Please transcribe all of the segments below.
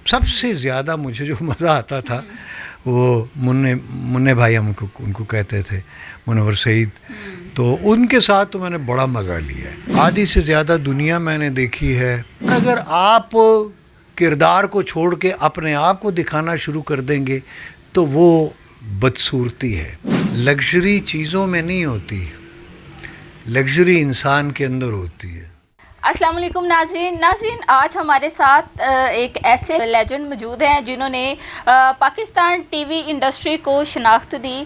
سب سے زیادہ مجھے جو مزہ آتا تھا وہ منع بھائی ہم ان کو کہتے تھے، منور سعید، تو ان کے ساتھ تو میں نے بڑا مزہ لیا ہے. آدھی سے زیادہ دنیا میں نے دیکھی ہے. اگر آپ کردار کو چھوڑ کے اپنے آپ کو دکھانا شروع کر دیں گے تو وہ بدصورتی ہے. لگژری چیزوں میں نہیں ہوتی، لگژری انسان کے اندر ہوتی ہے. السلام علیکم ناظرین، آج ہمارے ساتھ ایک ایسے لیجنڈ موجود ہیں جنہوں نے پاکستان ٹی وی انڈسٹری کو شناخت دی.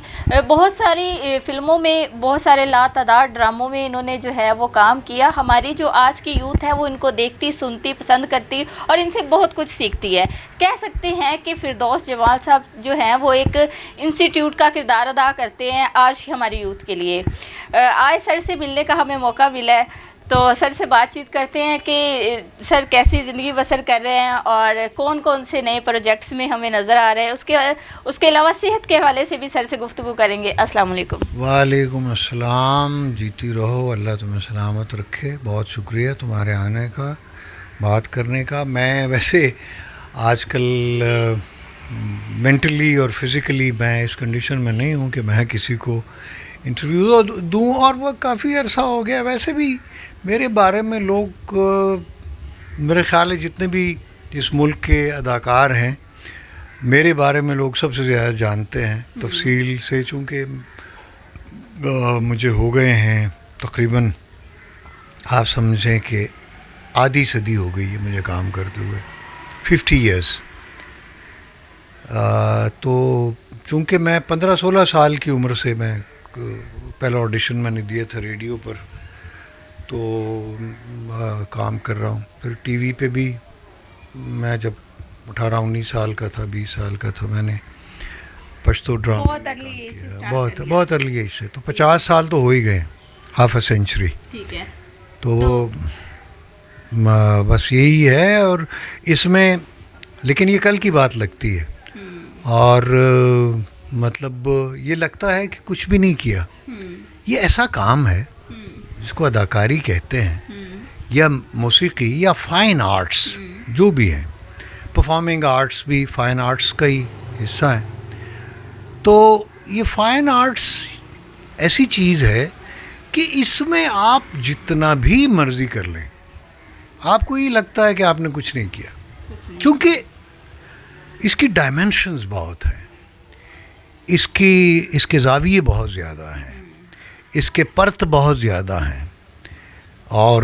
بہت ساری فلموں میں، بہت سارے لاتعداد ڈراموں میں انہوں نے جو ہے وہ کام کیا. ہماری جو آج کی یوتھ ہے وہ ان کو دیکھتی، سنتی، پسند کرتی اور ان سے بہت کچھ سیکھتی ہے. کہہ سکتے ہیں کہ فردوس جمال صاحب جو ہیں وہ ایک انسٹیٹیوٹ کا کردار ادا کرتے ہیں آج ہماری یوتھ کے لیے. آج سر سے ملنے کا ہمیں موقع ملا ہے، تو سر سے بات چیت کرتے ہیں کہ سر کیسی زندگی بسر کر رہے ہیں اور کون کون سے نئے پروجیکٹس میں ہمیں نظر آ رہے ہیں. اس کے علاوہ صحت کے حوالے سے بھی سر سے گفتگو کریں گے. السلام علیکم. وعلیکم السلام. جیتی رہو، اللہ تمہیں سلامت رکھے. بہت شکریہ تمہارے آنے کا، بات کرنے کا. میں ویسے آج کل مینٹلی اور فزیکلی میں اس کنڈیشن میں نہیں ہوں کہ میں کسی کو انٹرویو دوں، اور وہ کافی عرصہ ہو گیا. ویسے بھی میرے بارے میں لوگ، میرے خیال ہے جتنے بھی اس ملک کے اداکار ہیں، میرے بارے میں لوگ سب سے زیادہ جانتے ہیں تفصیل سے، چونکہ مجھے ہو گئے ہیں تقریباً، آپ سمجھیں کہ آدھی صدی ہو گئی ہے مجھے کام کرتے ہوئے، 50 ایئرس. تو چونکہ میں 15-16 سال کی عمر سے میں پہلا آڈیشن میں نے دیا تھا ریڈیو پر، تو کام کر رہا ہوں. پھر ٹی وی پہ بھی میں جب 18-19 سال کا تھا، 20 سال کا تھا، میں نے پشتو ڈرامہ بہت ارلی ایج سے، تو 50 سال تو ہو ہی گئے، ہاف اے سینچری. تو بس یہی ہے. اور اس میں لیکن یہ کل کی بات لگتی ہے، اور مطلب یہ لگتا ہے کہ کچھ بھی نہیں کیا. یہ ایسا کام ہے جس کو اداکاری کہتے ہیں، یا موسیقی یا فائن آرٹس جو بھی ہیں، پرفارمنگ آرٹس بھی فائن آرٹس کا ہی حصہ ہے. تو یہ فائن آرٹس ایسی چیز ہے کہ اس میں آپ جتنا بھی مرضی کر لیں، آپ کو یہ لگتا ہے کہ آپ نے کچھ نہیں کیا، چونکہ اس کی ڈائمینشنز بہت ہیں، اس کے زاویے بہت زیادہ ہیں، اس کے پرت بہت زیادہ ہیں، اور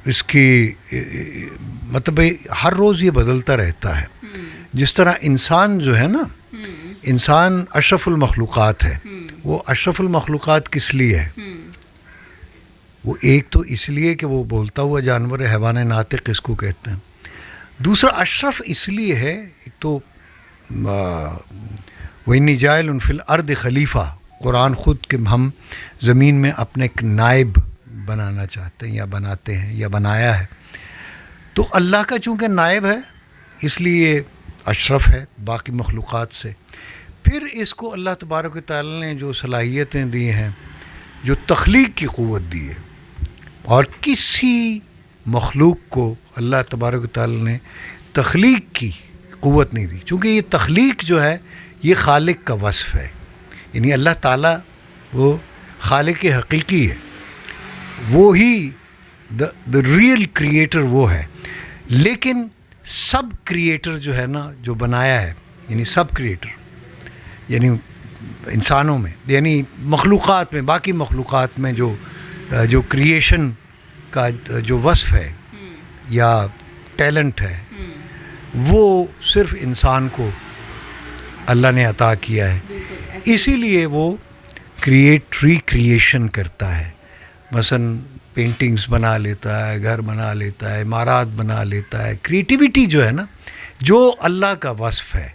اس کی مطلب ہر روز یہ بدلتا رہتا ہے. جس طرح انسان جو ہے نا، انسان اشرف المخلوقات ہے. وہ اشرف المخلوقات کس لیے ہے؟ وہ ایک تو اس لیے کہ وہ بولتا ہوا جانور ہے، حیوان ناطق اس کو کہتے ہیں. دوسرا اشرف اس لیے ہے، ایک تو وَإِنِّي جَاعِلٌ فِي الْأَرْضِ خلیفہ، قرآن خود کہ ہم زمین میں اپنے ایک نائب بنانا چاہتے ہیں یا بناتے ہیں یا بنایا ہے. تو اللہ کا چونکہ نائب ہے اس لیے اشرف ہے باقی مخلوقات سے. پھر اس کو اللہ تبارک و تعالی نے جو صلاحیتیں دی ہیں، جو تخلیق کی قوت دی ہے، اور کسی مخلوق کو اللہ تبارک و تعالی نے تخلیق کی قوت نہیں دی، چونکہ یہ تخلیق جو ہے یہ خالق کا وصف ہے. یعنی اللہ تعالیٰ وہ خالق حقیقی ہے، وہی دا ریئل کریٹر وہ ہے. لیکن سب کریٹر جو ہے نا، جو بنایا ہے، یعنی سب کریٹر، یعنی انسانوں میں، یعنی مخلوقات میں، باقی مخلوقات میں جو کریشن کا جو وصف ہے یا ٹیلنٹ ہے، وہ صرف انسان کو اللہ نے عطا کیا ہے. اسی لیے وہ ریکریشن کرتا ہے. مثلا پینٹنگز بنا لیتا ہے، گھر بنا لیتا ہے، عمارات بنا لیتا ہے. کریٹیویٹی جو ہے نا، جو اللہ کا وصف ہے،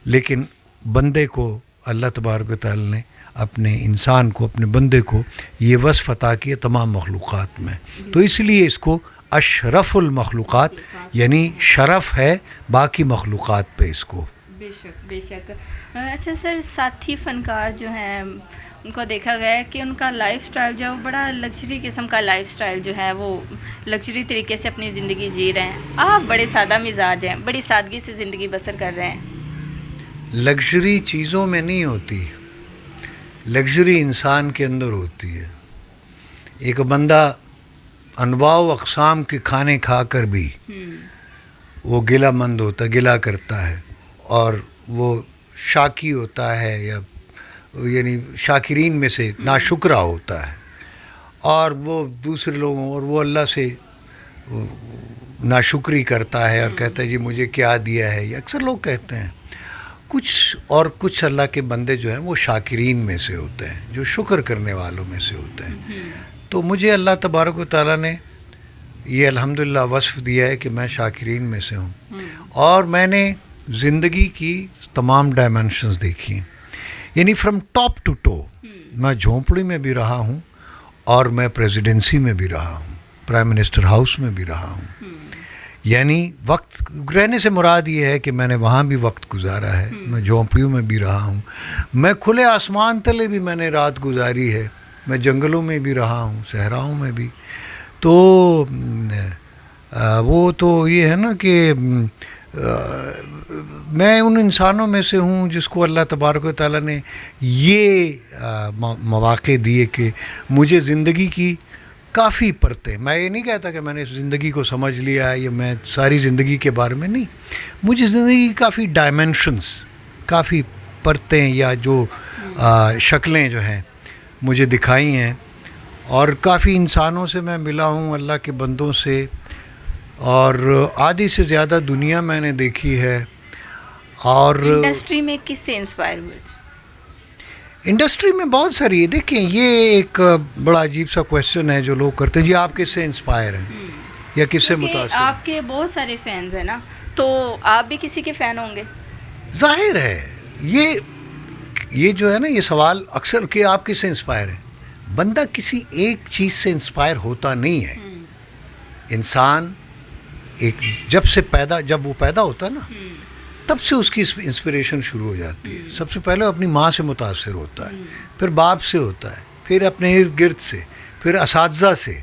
لیکن بندے کو اللہ تبارک و تعالی نے اپنے انسان کو، اپنے بندے کو یہ وصف عطا کیا تمام مخلوقات میں. تو اس لیے اس کو اشرف المخلوقات، یعنی شرف ہے باقی مخلوقات پہ اس کو. بے شک بے شک. اچھا سر، ساتھی فنکار جو ہیں ان کو دیکھا گیا ہے کہ ان کا لائف سٹائل جو ہے وہ بڑا لگژری قسم کا لائف سٹائل جو ہے وہ لگژری طریقے سے اپنی زندگی جی رہے ہیں. آپ بڑے سادہ مزاج ہیں, بڑی سادگی سے زندگی بسر کر رہے ہیں. لگژری چیزوں میں نہیں ہوتی, لگژری انسان کے اندر ہوتی ہے. ایک بندہ انواع و اقسام کے کھانے کھا کر بھی وہ گلہ مند ہوتا, گلہ کرتا ہے, اور وہ شاکی ہوتا ہے, یا یعنی شاکرین میں سے ناشکرہ ہوتا ہے, اور وہ دوسرے لوگوں اور وہ اللہ سے ناشکری کرتا ہے اور کہتا ہے جی مجھے کیا دیا ہے. یہ اکثر لوگ کہتے ہیں. کچھ اللہ کے بندے جو ہیں وہ شاکرین میں سے ہوتے ہیں, جو شکر کرنے والوں میں سے ہوتے ہیں. تو مجھے اللہ تبارک و تعالیٰ نے یہ الحمدللہ وصف دیا ہے کہ میں شاکرین میں سے ہوں, اور میں نے زندگی کی تمام ڈائمینشنز دیکھی ہیں, یعنی فرام ٹاپ ٹو ٹو. میں جھونپڑی میں بھی رہا ہوں, اور میں پریزیڈنسی میں بھی رہا ہوں, پرائم منسٹر ہاؤس میں بھی رہا ہوں. یعنی وقت رہنے سے مراد یہ ہے کہ میں نے وہاں بھی وقت گزارا ہے, میں جھونپڑیوں میں بھی رہا ہوں, میں کھلے آسمان تلے بھی میں نے رات گزاری ہے, میں جنگلوں میں بھی رہا ہوں, صحراؤں میں بھی. تو وہ تو یہ ہے نا کہ میں ان انسانوں میں سے ہوں جس کو اللہ تبارک و تعالیٰ نے یہ مواقع دیے کہ مجھے زندگی کی کافی پرتیں. میں یہ نہیں کہتا کہ میں نے زندگی کو سمجھ لیا ہے, یا میں ساری زندگی کے بارے میں نہیں. مجھے زندگی کی کافی ڈائمینشنز, کافی پرتیں یا جو شکلیں جو ہیں مجھے دکھائی ہیں, اور کافی انسانوں سے میں ملا ہوں, اللہ کے بندوں سے, اور آدھی سے زیادہ دنیا میں نے دیکھی ہے. اور انڈسٹری میں کس سے انسپائر ہوئے؟ انڈسٹری میں بہت ساری ہے. دیکھیں یہ ایک بڑا عجیب سا کویشچن ہے جو لوگ کرتے ہیں, جی آپ کس سے انسپائر ہیں یا کس سے متاثر ہیں؟ آپ کے بہت سارے فینز ہیں نا, تو آپ بھی کسی کے فین ہوں گے. ظاہر ہے یہ جو ہے نا یہ سوال اکثر کہ آپ کس سے انسپائر ہیں. بندہ کسی ایک چیز سے انسپائر ہوتا نہیں ہے. انسان ایک جب وہ پیدا ہوتا ہے نا, تب سے اس کی انسپریشن شروع ہو جاتی ہے. سب سے پہلے اپنی ماں سے متاثر ہوتا ہے, پھر باپ سے ہوتا ہے, پھر اپنے ارد گرد سے, پھر اساتذہ سے,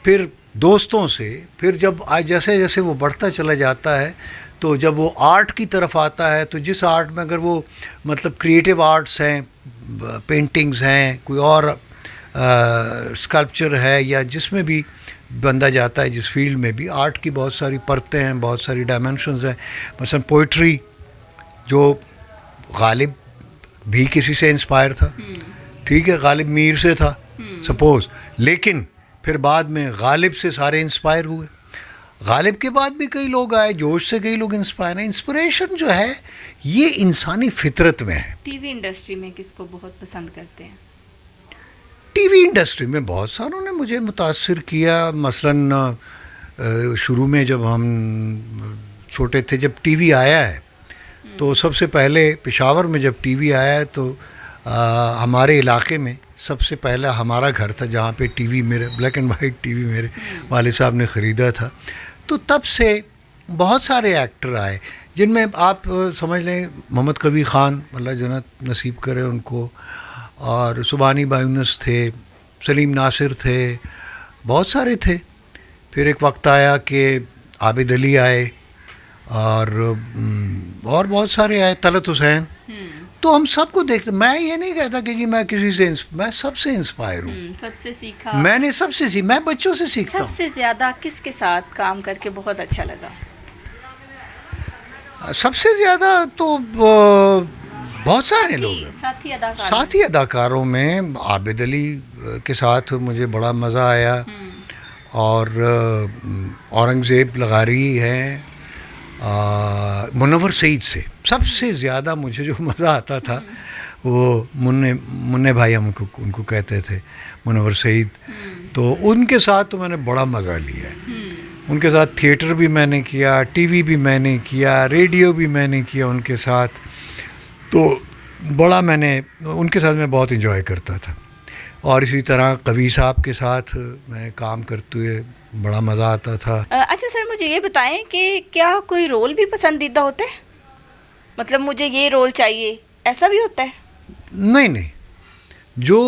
پھر دوستوں سے, پھر جب جیسے جیسے وہ بڑھتا چلا جاتا ہے تو جب وہ آرٹ کی طرف آتا ہے, تو جس آرٹ میں اگر وہ مطلب کریٹیو آرٹس ہیں, پینٹنگز ہیں, کوئی اور اسکلپچر ہے, یا جس میں بھی بندہ جاتا ہے, جس فیلڈ میں بھی آرٹ کی بہت ساری پرتیں ہیں, بہت ساری ڈائمینشنز ہیں. مثلا پوئٹری, جو غالب بھی کسی سے انسپائر تھا, ٹھیک ہے, غالب میر سے تھا سپوز, لیکن پھر بعد میں غالب سے سارے انسپائر ہوئے. غالب کے بعد بھی کئی لوگ آئے, جوش سے کئی لوگ انسپائر ہیں. انسپریشن جو ہے یہ انسانی فطرت میں ہے. ٹی وی انڈسٹری میں کس کو بہت پسند کرتے ہیں؟ ٹی وی انڈسٹری میں بہت ساروں نے مجھے متاثر کیا. مثلا شروع میں جب ہم چھوٹے تھے, جب ٹی وی آیا ہے, تو سب سے پہلے پشاور میں جب ٹی وی آیا ہے تو ہمارے علاقے میں سب سے پہلا ہمارا گھر تھا جہاں پہ ٹی وی, میرے black and white T V میرے والد صاحب نے خریدا تھا. تو تب سے بہت سارے ایکٹر آئے, جن میں آپ سمجھ لیں محمد قوی خان, اللہ جنت نصیب کرے ان کو, اور سبحانی بایونس تھے, سلیم ناصر تھے, بہت سارے تھے. پھر ایک وقت آیا کہ عابد علی آئے, اور بہت سارے آئے, طلعت حسین. تو ہم سب کو دیکھتے, میں یہ نہیں کہتا کہ جی میں کسی سے میں سب سے انسپائر ہوں. سب سے سیکھا, میں نے سب سے میں بچوں سے سیکھتا ہوں. سب سے زیادہ کس کے ساتھ کام کر کے بہت اچھا لگا؟ سب سے زیادہ تو بہت سارے لوگ ہیں. ساتھی اداکاروں میں عابد علی کے ساتھ مجھے بڑا مزہ آیا, اور اورنگزیب لغاری ہیں, منور سعید سے سب سے زیادہ مجھے جو مزہ آتا تھا وہ منع بھائی ہم ان کو کہتے تھے, منور سعید. تو ان کے ساتھ تو میں نے بڑا مزہ لیا ہے. ان کے ساتھ تھیٹر بھی میں نے کیا, ٹی وی بھی میں نے کیا, ریڈیو بھی میں نے کیا ان کے ساتھ. تو بڑا میں نے ان کے ساتھ میں بہت انجوائے کرتا تھا. اور اسی طرح قوی صاحب کے ساتھ میں کام کرتے ہوئے بڑا مزہ آتا تھا. اچھا سر, مجھے یہ بتائیں کہ کیا کوئی رول بھی پسندیدہ ہوتا ہے؟ مطلب مجھے یہ رول چاہیے, ایسا بھی ہوتا ہے؟ نہیں, جو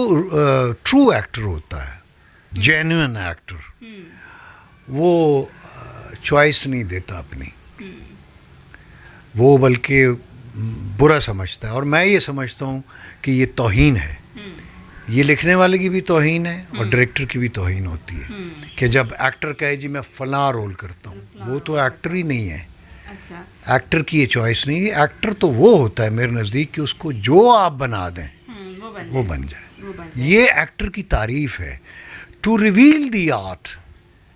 ٹرو ایکٹر ہوتا ہے, جینوئن ایکٹر, وہ چوائس نہیں دیتا اپنی, وہ بلکہ برا سمجھتا ہے. اور میں یہ سمجھتا ہوں کہ یہ توہین ہے, یہ لکھنے والے کی بھی توہین ہے اور ڈائریکٹر کی بھی توہین ہوتی ہے کہ جب ایکٹر کہے جی میں فلاں رول کرتا ہوں, وہ تو ایکٹر ہی نہیں ہے. ایکٹر کی یہ چوائس نہیں ہے. ایکٹر تو وہ ہوتا ہے میرے نزدیک کہ اس کو جو آپ بنا دیں وہ بن جائے. یہ ایکٹر کی تعریف ہے. To reveal the art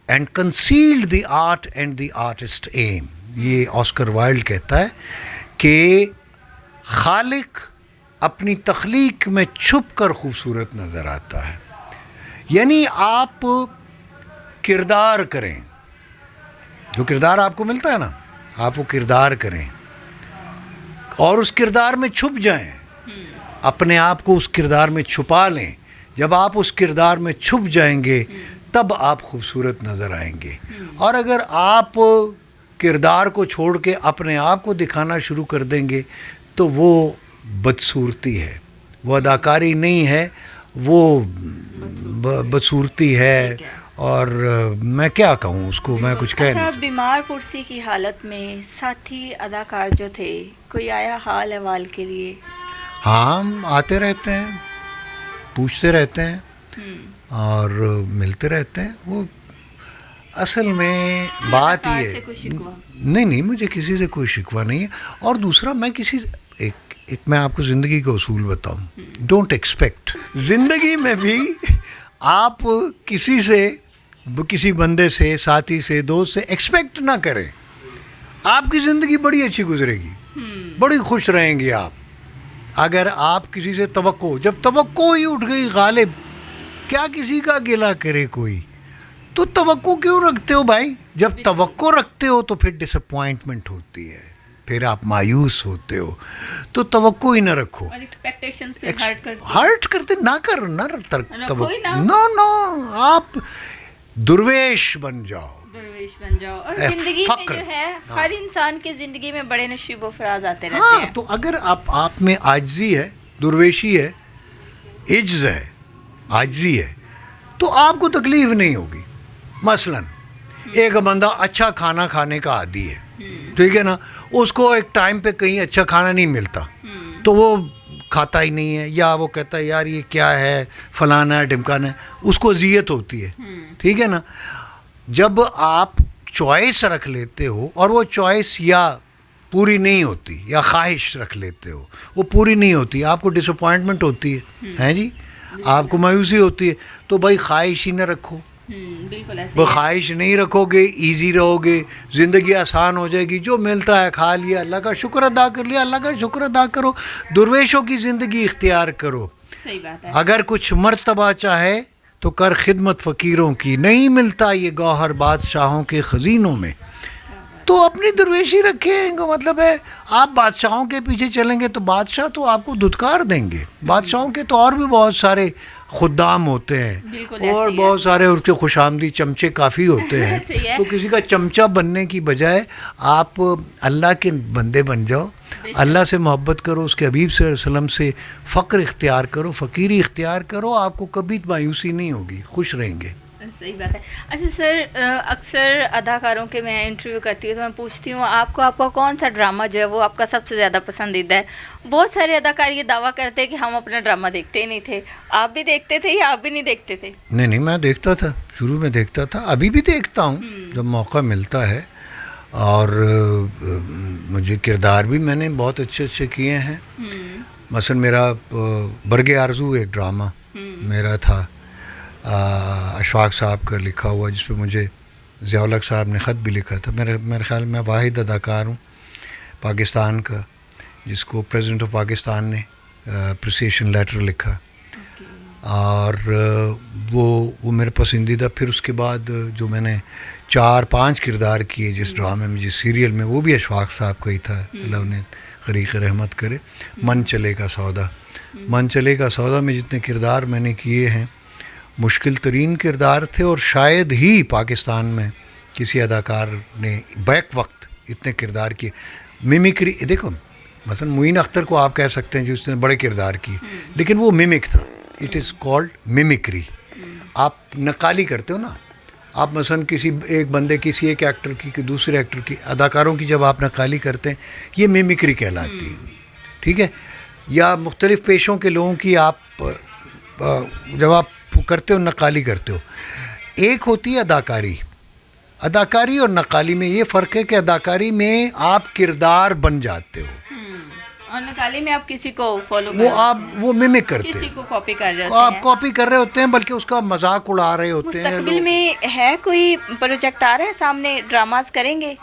and conceal the art and the artist aim, یہ آسکر وائلڈ کہتا ہے کہ خالق اپنی تخلیق میں چھپ کر خوبصورت نظر آتا ہے. یعنی آپ کردار کریں, جو کردار آپ کو ملتا ہے نا, آپ وہ کردار کریں اور اس کردار میں چھپ جائیں, اپنے آپ کو اس کردار میں چھپا لیں. جب آپ اس کردار میں چھپ جائیں گے تب آپ خوبصورت نظر آئیں گے. اور اگر آپ کردار کو چھوڑ کے اپنے آپ کو دکھانا شروع کر دیں گے تو وہ بدصورتی ہے, وہ اداکاری نہیں ہے, وہ بدصورتی ہے. اور میں کیا کہوں اس کو, میں کچھ کہہ نہیں. بیمار پرسی کی حالت میں ساتھی اداکار جو تھے, کوئی آیا حال احوال کے لیے؟ ہاں آتے رہتے ہیں, پوچھتے رہتے ہیں اور ملتے رہتے ہیں. وہ اصل میں بات یہ ہے, نہیں مجھے کسی سے کوئی شکوہ نہیں ہے. اور دوسرا میں کسی ایک میں آپ کو زندگی کا اصول بتاؤں, ڈونٹ ایکسپیکٹ. زندگی میں بھی آپ کسی سے, کسی بندے سے, ساتھی سے, دوست سے ایکسپیکٹ نہ کریں. آپ کی زندگی بڑی اچھی گزرے گی, بڑی خوش رہیں گے آپ. اگر آپ کسی سے توقع, جب توقع ہی اٹھ گئی غالب, کیا کسی کا گلہ کرے کوئی, تو توقع کیوں رکھتے ہو بھائی؟ جب توقع رکھتے ہو تو پھر ڈس اپوائنٹمنٹ ہوتی ہے, پھر آپ مایوس ہوتے ہو. تو توقع ہی نہ رکھو, ہرٹ کرتے نہ کر, نہ آپ درویش بن جاؤ. اور زندگی میں جو ہے ہر انسان کی زندگی میں بڑے نشیب و فراز آتے رہتے ہیں. تو اگر آپ میں عاجزی ہے, درویشی ہے, عجز ہے, عاجزی ہے, تو آپ کو تکلیف نہیں ہوگی. مثلا ایک بندہ اچھا کھانا کھانے کا عادی ہے, ٹھیک ہے نا, اس کو ایک ٹائم پہ کہیں اچھا کھانا نہیں ملتا تو وہ کھاتا ہی نہیں ہے, یا وہ کہتا ہے یار یہ کیا ہے, فلانا ہے, ڈمکانا ہے, اس کو اذیت ہوتی ہے, ٹھیک ہے نا. جب آپ چوائس رکھ لیتے ہو اور وہ چوائس یا پوری نہیں ہوتی, یا خواہش رکھ لیتے ہو وہ پوری نہیں ہوتی, آپ کو ڈس اپوائنٹمنٹ ہوتی ہے, ہیں جی, آپ کو مایوسی ہوتی ہے, تو بھائی خواہش ہی نہ رکھو. وہ خواہش نہیں رکھو گے, ایزی رہو گے, زندگی آسان ہو جائے گی. جو ملتا ہے کھا لیا, اللہ کا شکر ادا کر لیا, اللہ کا شکر ادا کرو. درویشوں کی زندگی اختیار کرو. اگر کچھ مرتبہ چاہے تو کر خدمت فقیروں کی, نہیں ملتا یہ گوہر بادشاہوں کے خزینوں میں. تو اپنی درویشی رکھیں گا, مطلب ہے آپ بادشاہوں کے پیچھے چلیں گے تو بادشاہ تو آپ کو دھتکار دیں گے. بادشاہوں کے تو اور بھی بہت سارے خدام ہوتے ہیں اور بہت سارے اس کے خوش آمدی چمچے کافی ہوتے ہیں. تو کسی کا چمچہ بننے کی بجائے آپ اللہ کے بندے بن جاؤ, اللہ سے محبت کرو, اس کے حبیب صلی اللہ علیہ وسلم سے فقر اختیار کرو, فقیری اختیار کرو, آپ کو کبھی مایوسی نہیں ہوگی, خوش رہیں گے. صحیح بات ہے. اچھا سر, اکثر اداکاروں کے میں انٹرویو کرتی ہوں تو میں پوچھتی ہوں آپ کا کون سا ڈرامہ جو ہے وہ آپ کا سب سے زیادہ پسندیدہ ہے. بہت سارے اداکار یہ دعویٰ کرتے ہیں کہ ہم اپنا ڈرامہ دیکھتے ہی نہیں تھے. آپ بھی دیکھتے تھے یا آپ بھی نہیں دیکھتے تھے؟ نہیں, میں دیکھتا تھا, شروع میں دیکھتا تھا, ابھی بھی دیکھتا ہوں جب موقع ملتا ہے. اور مجھے کردار بھی میں نے بہت اچھے کیے ہیں. مثلا میرا برگ آرزو ایک ڈرامہ میرا تھا, اشفاق صاحب کا لکھا ہوا, جس پہ مجھے ضیاء الحق صاحب نے خط بھی لکھا تھا. میرے خیال میں واحد اداکار ہوں پاکستان کا جس کو پریزیڈنٹ آف پاکستان نے اپریسیشن لیٹر لکھا. اور وہ میرے پسندیدہ. پھر اس کے بعد جو میں نے 4-5 کردار کیے جس ڈرامے میں, جس سیریل میں, وہ بھی اشفاق صاحب کا ہی تھا, اللہ انہیں غریق رحمت کرے. من چلے کا سودا, من چلے کا سودا میں جتنے کردار میں نے کیے ہیں مشکل ترین کردار تھے, اور شاید ہی پاکستان میں کسی اداکار نے بیک وقت اتنے کردار کیے. میمکری دیکھو, مثلا معین اختر کو آپ کہہ سکتے ہیں جو اس نے بڑے کردار کیے, لیکن وہ میمک تھا, اٹ از کالڈ میمکری. آپ نقالی کرتے ہو نا, آپ مثلا کسی ایک بندے کسی ایک ایکٹر کی دوسرے ایکٹر کی اداکاروں کی جب آپ نقالی کرتے ہیں یہ میمکری کہلاتی ہے, ٹھیک ہے. یا مختلف پیشوں کے لوگوں کی آپ جب آپ کرتے ہو نقالی کرتے ہو. ایک ہوتی ہے اداکاری اور نقالی میں یہ فرق ہے کہ اداکاری میں آپ کردار بن جاتے ہو اور نقالی میں آپ کسی کو فالو وہ ممک کرتے کسی ہیں, کو کاپی کر رہے آپ ہوتے ہیں. کاپی کر رہے ہوتے ہیں بلکہ اس کا مذاق اڑا رہے ہوتے ہیں. مستقبل میں ہے کوئی پروجیکٹ آ رہا ہے سامنے, ڈراماز کریں گے؟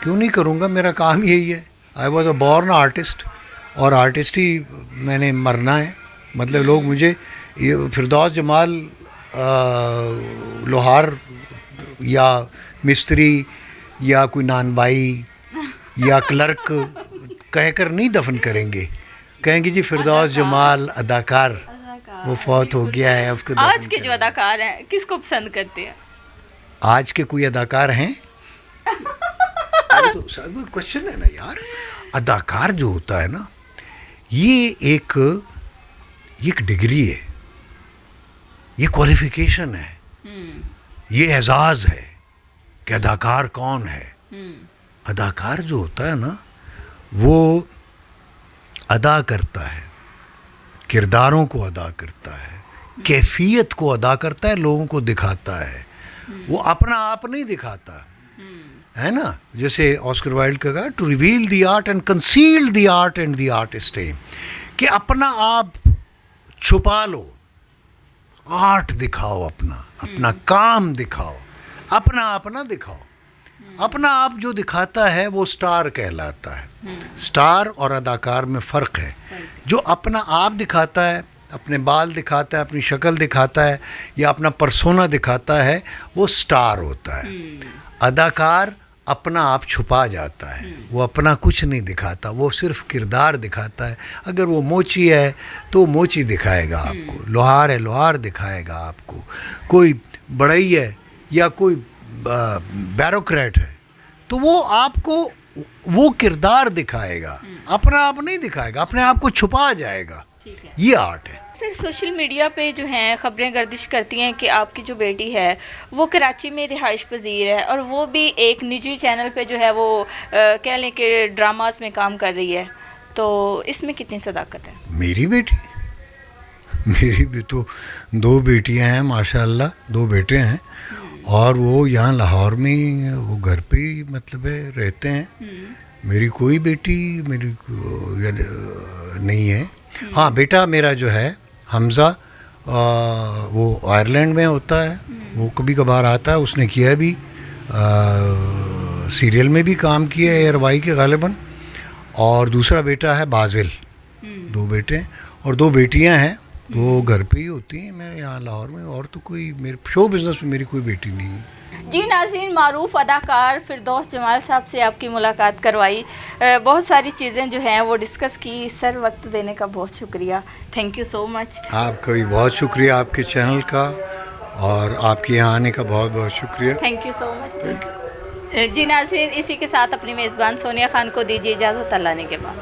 کیوں نہیں کروں گا, میرا کام یہی ہے. I was a born artist, اور آرٹسٹ ہی میں نے مرنا ہے. مطلب لوگ مجھے یہ فردوس جمال لوہار یا مستری یا کوئی نان بائی یا کلرک کہہ کر نہیں دفن کریں گے, کہیں گے جی فردوس جمال اداکار وہ فوت ہو گیا ہے, اس کو آج کے جو اداکار ہیں کس کو پسند کرتے ہیں؟ آج کے کوئی اداکار ہیں؟ کوشچن ہے نا یار. اداکار جو ہوتا ہے نا یہ ایک ڈگری ہے, یہ کوالیفیکیشن ہے, یہ اعزاز ہے کہ اداکار کون ہے. اداکار جو ہوتا ہے نا وہ ادا کرتا ہے, کرداروں کو ادا کرتا ہے, کیفیت کو ادا کرتا ہے, لوگوں کو دکھاتا ہے. وہ اپنا آپ نہیں دکھاتا ہے نا, جیسے آسکر وائلڈ کا کہا to reveal the art and conceal the art and the artist aim, کہ اپنا آپ چھپا لو, آرٹ دکھاؤ, اپنا کام دکھاؤ, اپنا آپ نہ دکھاؤ. اپنا آپ جو دکھاتا ہے وہ سٹار کہلاتا ہے. سٹار اور اداکار میں فرق ہے. جو اپنا آپ دکھاتا ہے, اپنے بال دکھاتا ہے, اپنی شکل دکھاتا ہے یا اپنا پرسونا دکھاتا ہے وہ سٹار ہوتا ہے. اداکار اپنا آپ چھپا جاتا ہے, وہ اپنا کچھ نہیں دکھاتا, وہ صرف کردار دکھاتا ہے. اگر وہ موچی ہے تو موچی دکھائے گا آپ کو, لوہار ہے لوہار دکھائے گا آپ کو, کوئی بڑئی ہے یا کوئی بیوروکریٹ ہے تو وہ آپ کو وہ کردار دکھائے گا, اپنا آپ نہیں دکھائے گا, اپنے آپ کو چھپا جائے گا. یہ آرٹ ہے. سر سوشل میڈیا پہ جو ہیں خبریں گردش کرتی ہیں کہ آپ کی جو بیٹی ہے وہ کراچی میں رہائش پذیر ہے اور وہ بھی ایک نجی چینل پہ جو ہے وہ کہہ لیں کہ ڈراماز میں کام کر رہی ہے, تو اس میں کتنی صداقت ہے؟ میری بھی تو 2 بیٹیاں ہیں ماشاء اللہ, 2 بیٹے ہیں, اور وہ یہاں لاہور میں وہ گھر پہ ہی مطلب ہے رہتے ہیں. میری کوئی بیٹی نہیں ہے. ہاں بیٹا میرا جو ہے حمزہ وہ آئرلینڈ میں ہوتا ہے, وہ کبھی کبھار آتا ہے, اس نے کیا بھی سیریل میں بھی کام کیا ہے ایئر کے غالباً. اور دوسرا بیٹا ہے بازل. 2 بیٹے اور 2 بیٹیاں ہیں, وہ گھر پہ ہی ہوتی ہیں میرے یہاں لاہور میں, اور تو کوئی میرے شو بزنس میں میری کوئی بیٹی نہیں ہے. جی ناظرین, معروف اداکار فردوس جمال صاحب سے آپ کی ملاقات کروائی, بہت ساری چیزیں جو ہیں وہ ڈسکس کی. سر وقت دینے کا بہت شکریہ, تھینک یو سو مچ. آپ کا بھی بہت شکریہ آپ کے چینل کا, اور آپ کے یہاں آنے کا بہت بہت شکریہ. تھینک یو سو مچ. جی ناظرین, اسی کے ساتھ اپنی میزبان سونیا خان کو دیجیے اجازت, اللہ نے کے بعد.